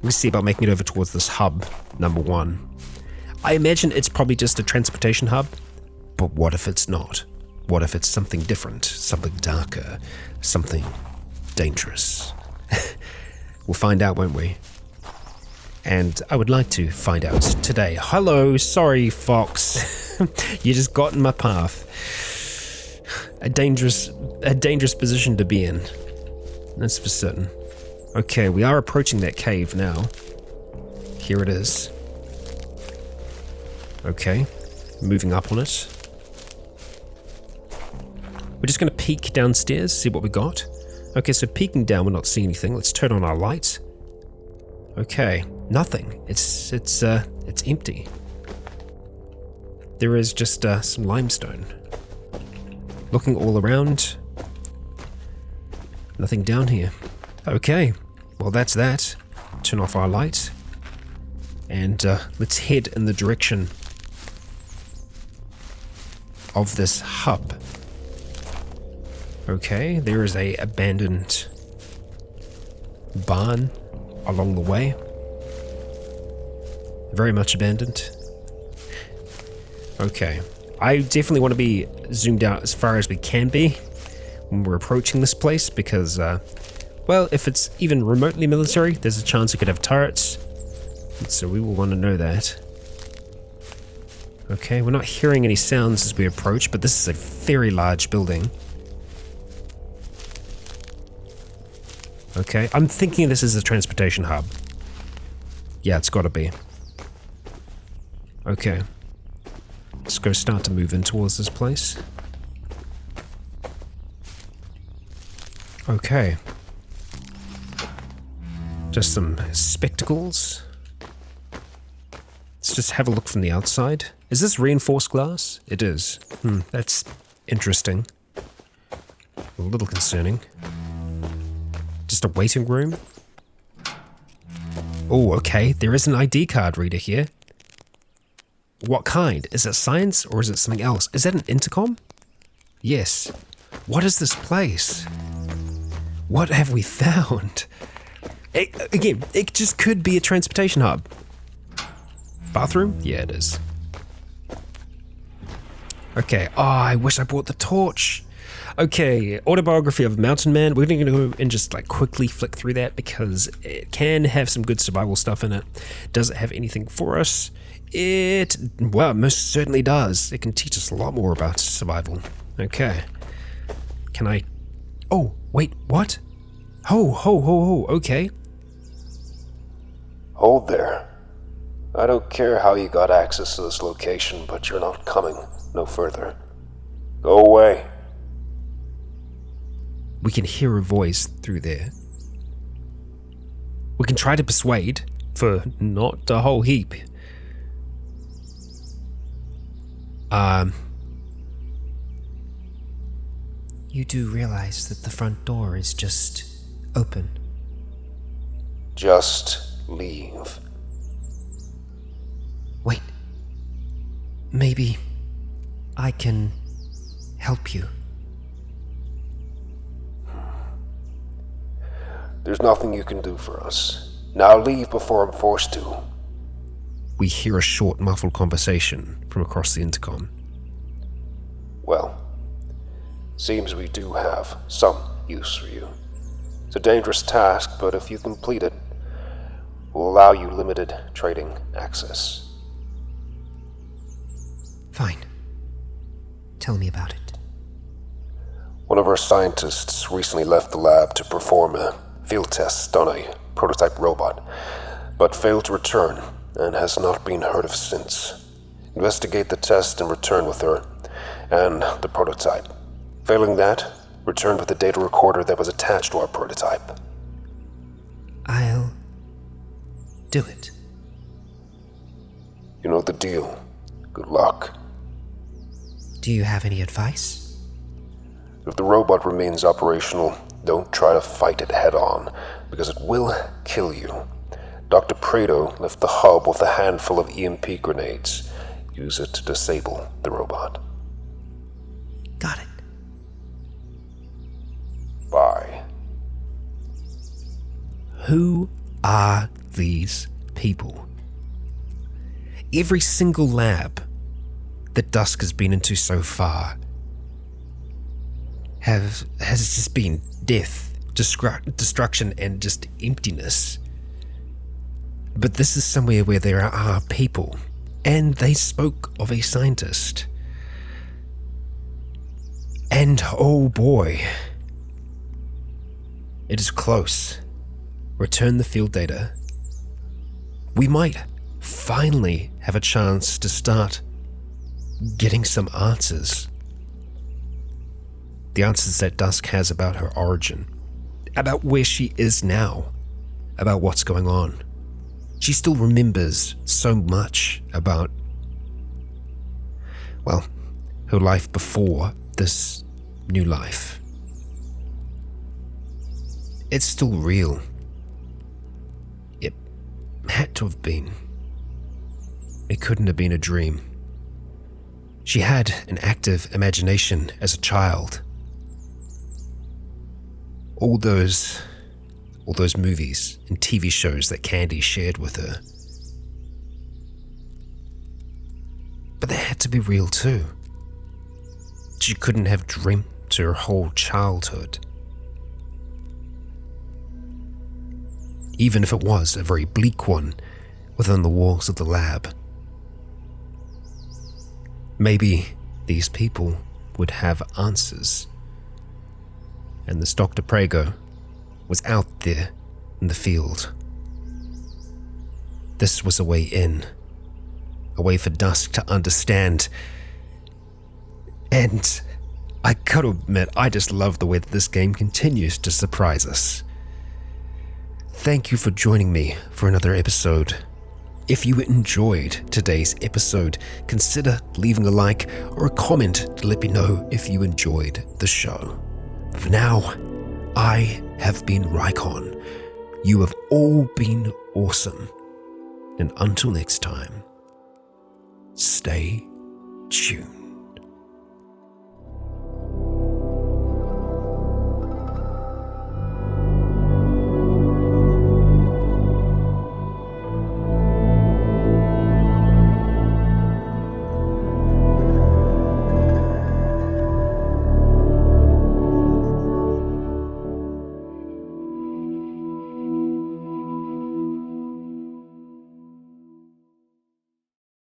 S1: We'll see about making it over towards this hub, number 1. I imagine it's probably just a transportation hub, but what if it's not? What if it's something different, something darker, something dangerous? We'll find out, won't we? And I would like to find out today. Hello, sorry, Fox. You just got in my path. A dangerous position to be in. That's for certain. Okay, we are approaching that cave now. Here it is. Okay, moving up on it. We're just going to peek downstairs, see what we got. Okay, so peeking down, we're not seeing anything. Let's turn on our light. Okay, nothing. It's empty. There is just some limestone. Looking all around, nothing down here. Okay, well that's that. Turn off our light, and let's head in the direction of this hub. Okay, there is a abandoned barn along the way. Very much abandoned. Okay, I definitely want to be zoomed out as far as we can be when we're approaching this place because, well, if it's even remotely military, there's a chance it could have turrets. So we will want to know that. Okay, we're not hearing any sounds as we approach, but this is a very large building. Okay, I'm thinking this is a transportation hub. Yeah, it's gotta be. Okay. Let's go start to move in towards this place. Okay. Just some spectacles. Let's just have a look from the outside. Is this reinforced glass? It is. That's interesting. A little concerning. Just a waiting room. Oh, okay. There is an ID card reader here. What kind? Is it science or is it something else? Is that an intercom? Yes. What is this place? What have we found? It just could be a transportation hub. Bathroom? Yeah, it is. Okay. Oh, I wish I brought the torch. Okay, autobiography of a mountain man. We're going to go and just quickly flick through that because it can have some good survival stuff in it. Does it have anything for us? Well, most certainly does. It can teach us a lot more about survival. Okay. Can I... Oh, wait, what? Ho, okay.
S2: Hold there. I don't care how you got access to this location, but you're not coming no further. Go away.
S1: We can hear a voice through there. We can try to persuade for not a whole heap.
S3: You do realize that the front door is just open.
S2: Just leave.
S3: Wait. Maybe I can help you.
S2: There's nothing you can do for us. Now leave before I'm forced to.
S1: We hear a short, muffled conversation from across the intercom.
S2: Well, seems we do have some use for you. It's a dangerous task, but if you complete it, we'll allow you limited trading access.
S3: Fine. Tell me about it.
S2: One of our scientists recently left the lab to perform a field test on a prototype robot, but failed to return and has not been heard of since. Investigate the test and return with her and the prototype. Failing that, return with the data recorder that was attached to our prototype.
S3: I'll do it.
S2: You know the deal. Good luck.
S3: Do you have any advice?
S2: If the robot remains operational, don't try to fight it head-on, because it will kill you. Dr. Prado left the hub with a handful of EMP grenades. Use it to disable the robot.
S3: Got it.
S2: Bye.
S1: Who are these people? Every single lab that Dusk has been into so far has just been death, destruction, and just emptiness. But this is somewhere where there are people, and they spoke of a scientist. And oh boy, it is close. Return the field data. We might finally have a chance to start getting some answers. The answers that Dusk has about her origin, about where she is now, about what's going on. She still remembers so much about, well, her life before this new life. It's still real. It had to have been. It couldn't have been a dream. She had an active imagination as a child. All those movies and TV shows that Candy shared with her. But they had to be real too. She couldn't have dreamt her whole childhood. Even if it was a very bleak one within the walls of the lab. Maybe these people would have answers. And this Dr. Prago was out there in the field. This was a way in. A way for Dusk to understand. And I gotta admit, I just love the way that this game continues to surprise us. Thank you for joining me for another episode. If you enjoyed today's episode, consider leaving a like or a comment to let me know if you enjoyed the show. For now, I have been Rycon. You have all been awesome. And until next time, stay tuned.